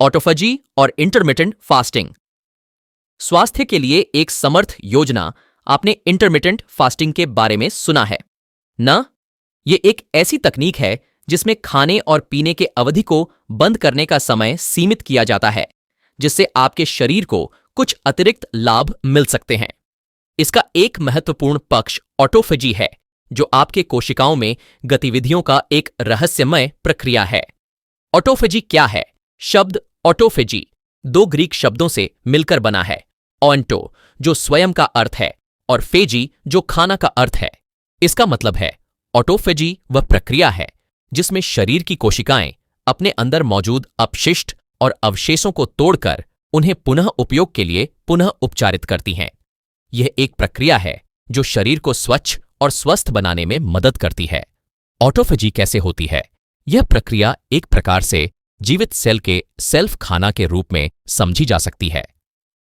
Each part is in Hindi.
ऑटोफेजी और इंटरमिटेंट फास्टिंग। स्वास्थ्य के लिए एक समर्थ योजना आपने इंटरमिटेंट फास्टिंग के बारे में सुना है ना? ये एक ऐसी तकनीक है जिसमें खाने और पीने के अवधि को बंद करने का समय सीमित किया जाता है, जिससे आपके शरीर को कुछ अतिरिक्त लाभ मिल सकते हैं। इसका एक महत्वपूर्ण पक्ष ऑटोफेजी है, जो आपके कोशिकाओं में गतिविधियों का एक रहस्यमय प्रक्रिया है। ऑटोफेजी क्या है? शब्द ऑटोफेजी दो ग्रीक शब्दों से मिलकर बना है। ऑन्टो, जो स्वयं का अर्थ है, और फेजी, जो खाना का अर्थ है। इसका मतलब है ऑटोफेजी वह प्रक्रिया है जिसमें शरीर की कोशिकाएं अपने अंदर मौजूद अपशिष्ट और अवशेषों को तोड़कर उन्हें पुनः उपयोग के लिए पुनः उपचारित करती हैं। यह एक प्रक्रिया है जो शरीर को स्वच्छ और स्वस्थ बनाने में मदद करती है। ऑटोफेजी कैसे होती है? यह प्रक्रिया एक प्रकार से जीवित सेल के सेल्फ खाना के रूप में समझी जा सकती है।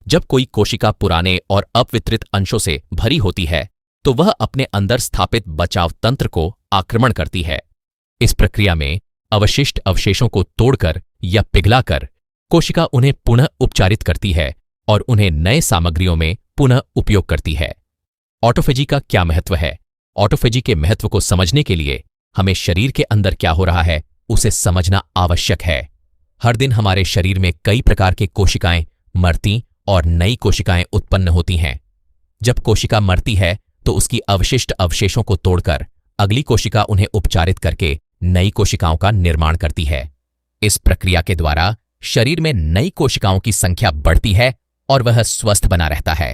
जब कोई कोशिका पुराने और अपवित्रित अंशों से भरी होती है, तो वह अपने अंदर स्थापित बचाव तंत्र को आक्रमण करती है। इस प्रक्रिया में अवशिष्ट अवशेषों को तोड़कर या पिघलाकर कोशिका उन्हें पुनः उपचारित करती है और उन्हें नए सामग्रियों में पुनः उपयोग करती है। ऑटोफेजी का क्या महत्व है? ऑटोफेजी के महत्व को समझने के लिए हमें शरीर के अंदर क्या हो रहा है उसे समझना आवश्यक है। हर दिन हमारे शरीर में कई प्रकार के कोशिकाएं मरती और नई कोशिकाएं उत्पन्न होती हैं। जब कोशिका मरती है तो उसकी अवशिष्ट अवशेषों को तोड़कर अगली कोशिका उन्हें उपचारित करके नई कोशिकाओं का निर्माण करती है। इस प्रक्रिया के द्वारा शरीर में नई कोशिकाओं की संख्या बढ़ती है और वह स्वस्थ बना रहता है।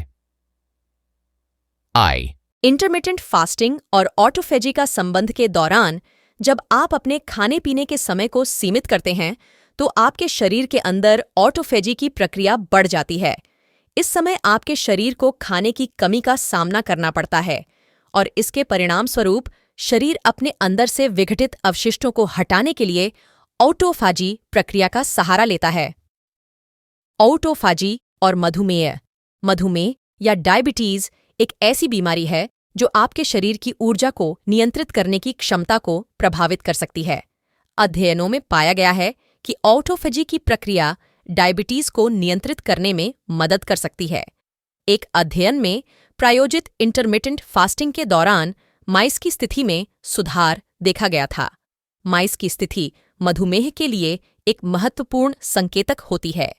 इंटरमिटेंट फास्टिंग और ऑटोफेजी का संबंध के दौरान जब आप अपने खाने पीने के समय को सीमित करते हैं, तो आपके शरीर के अंदर ऑटोफेजी की प्रक्रिया बढ़ जाती है। इस समय आपके शरीर को खाने की कमी का सामना करना पड़ता है और इसके परिणाम स्वरूप शरीर अपने अंदर से विघटित अवशिष्टों को हटाने के लिए ऑटोफेजी प्रक्रिया का सहारा लेता है। ऑटोफेजी और मधुमेह या डायबिटीज एक ऐसी बीमारी है जो आपके शरीर की ऊर्जा को नियंत्रित करने की क्षमता को प्रभावित कर सकती है। अध्ययनों में पाया गया है कि ऑटोफेजी की प्रक्रिया डायबिटीज को नियंत्रित करने में मदद कर सकती है। एक अध्ययन में प्रायोजित इंटरमिटेंट फास्टिंग के दौरान माइस की स्थिति में सुधार देखा गया था। माइस की स्थिति मधुमेह के लिए एक महत्वपूर्ण संकेतक होती है।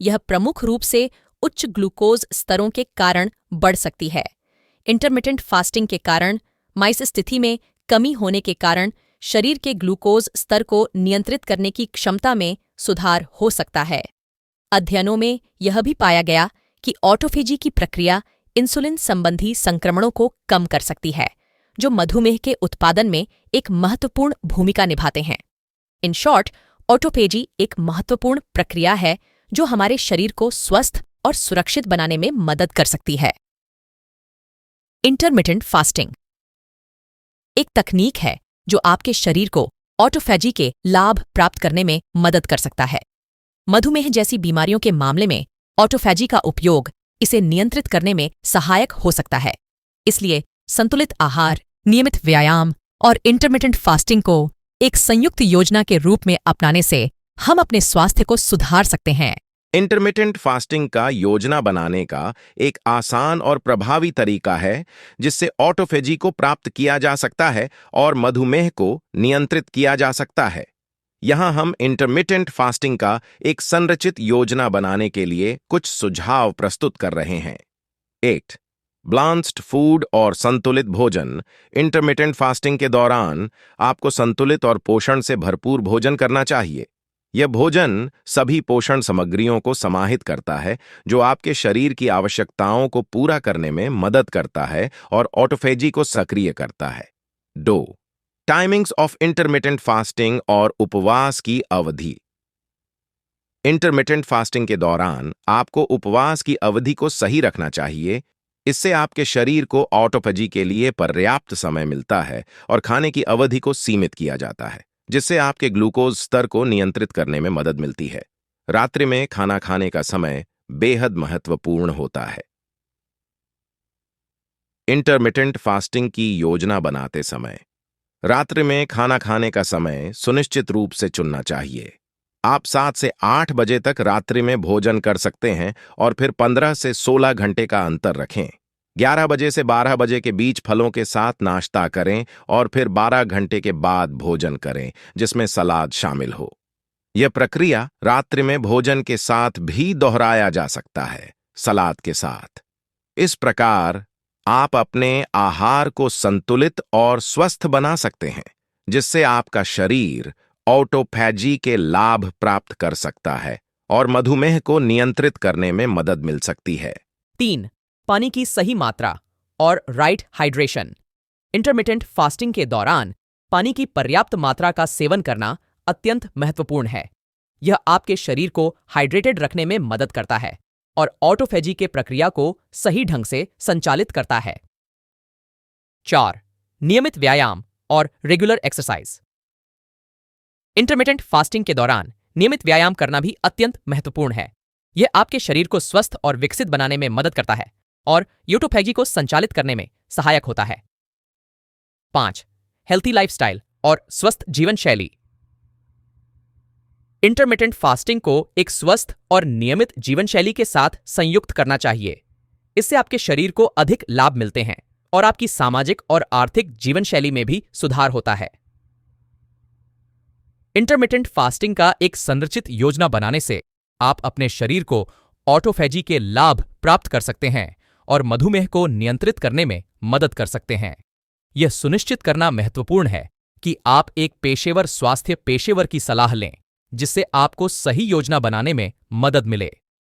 यह प्रमुख रूप से उच्च ग्लूकोज स्तरों के कारण बढ़ सकती है। इंटरमिटेंट फास्टिंग के कारण माइस स्थिति में कमी होने के कारण शरीर के ग्लूकोज स्तर को नियंत्रित करने की क्षमता में सुधार हो सकता है। अध्ययनों में यह भी पाया गया कि ऑटोफेजी की प्रक्रिया इंसुलिन संबंधी संक्रमणों को कम कर सकती है, जो मधुमेह के उत्पादन में एक महत्वपूर्ण भूमिका निभाते हैं। इन शॉर्ट, ऑटोफेजी एक महत्वपूर्ण प्रक्रिया है जो हमारे शरीर को स्वस्थ और सुरक्षित बनाने में मदद कर सकती है। इंटरमिटेंट फास्टिंग एक तकनीक है जो आपके शरीर को ऑटोफेजी के लाभ प्राप्त करने में मदद कर सकता है। मधुमेह जैसी बीमारियों के मामले में ऑटोफेजी का उपयोग इसे नियंत्रित करने में सहायक हो सकता है। इसलिए संतुलित आहार, नियमित व्यायाम और इंटरमिटेंट फास्टिंग को एक संयुक्त योजना के रूप में अपनाने से हम अपने स्वास्थ्य को सुधार सकते हैं। इंटरमिटेंट फास्टिंग का योजना बनाने का एक आसान और प्रभावी तरीका है जिससे ऑटोफेजी को प्राप्त किया जा सकता है और मधुमेह को नियंत्रित किया जा सकता है। यहाँ हम इंटरमिटेंट फास्टिंग का एक संरचित योजना बनाने के लिए कुछ सुझाव प्रस्तुत कर रहे हैं। 8. बैलेंस्ड फूड और संतुलित भोजन। इंटरमिटेंट फास्टिंग के दौरान आपको संतुलित और पोषण से भरपूर भोजन करना चाहिए। यह भोजन सभी पोषण सामग्रियों को समाहित करता है जो आपके शरीर की आवश्यकताओं को पूरा करने में मदद करता है और ऑटोफेजी को सक्रिय करता है। 2. टाइमिंग्स ऑफ इंटरमिटेंट फास्टिंग और उपवास की अवधि। इंटरमिटेंट फास्टिंग के दौरान आपको उपवास की अवधि को सही रखना चाहिए। इससे आपके शरीर को ऑटोफेजी के लिए पर्याप्त समय मिलता है और खाने की अवधि को सीमित किया जाता है, जिससे आपके ग्लूकोज स्तर को नियंत्रित करने में मदद मिलती है। रात्रि में खाना खाने का समय बेहद महत्वपूर्ण होता है। इंटरमिटेंट फास्टिंग की योजना बनाते समय रात्रि में खाना खाने का समय सुनिश्चित रूप से चुनना चाहिए। आप 7 से 8 बजे तक रात्रि में भोजन कर सकते हैं और फिर 15 से 16 घंटे का अंतर रखें। 11 बजे से 12 बजे के बीच फलों के साथ नाश्ता करें और फिर 12 घंटे के बाद भोजन करें, जिसमें सलाद शामिल हो। यह प्रक्रिया रात्रि में भोजन के साथ भी दोहराया जा सकता है, सलाद के साथ। इस प्रकार आप अपने आहार को संतुलित और स्वस्थ बना सकते हैं, जिससे आपका शरीर ऑटोफैजी के लाभ प्राप्त कर सकता है और मधुमेह को नियंत्रित करने में मदद मिल सकती है। 3. पानी की सही मात्रा और राइट हाइड्रेशन। इंटरमिटेंट फास्टिंग के दौरान पानी की पर्याप्त मात्रा का सेवन करना अत्यंत महत्वपूर्ण है। यह आपके शरीर को हाइड्रेटेड रखने में मदद करता है और ऑटोफैजी के प्रक्रिया को सही ढंग से संचालित करता है। 4. नियमित व्यायाम और रेगुलर एक्सरसाइज। इंटरमिटेंट फास्टिंग के दौरान नियमित व्यायाम करना भी अत्यंत महत्वपूर्ण है। यह आपके शरीर को स्वस्थ और विकसित बनाने में मदद करता है और ऑटोफैजी को संचालित करने में सहायक होता है। 5. हेल्थी लाइफस्टाइल और स्वस्थ जीवन शैली। इंटरमिटेंट फास्टिंग को एक स्वस्थ और नियमित जीवन शैली के साथ संयुक्त करना चाहिए। इससे आपके शरीर को अधिक लाभ मिलते हैं और आपकी सामाजिक और आर्थिक जीवन शैली में भी सुधार होता है। इंटरमिटेंट फास्टिंग का एक संरचित योजना बनाने से आप अपने शरीर को ऑटोफैजी के लाभ प्राप्त कर सकते हैं और मधुमेह को नियंत्रित करने में मदद कर सकते हैं। यह सुनिश्चित करना महत्वपूर्ण है कि आप एक पेशेवर स्वास्थ्य पेशेवर की सलाह लें, जिससे आपको सही योजना बनाने में मदद मिले।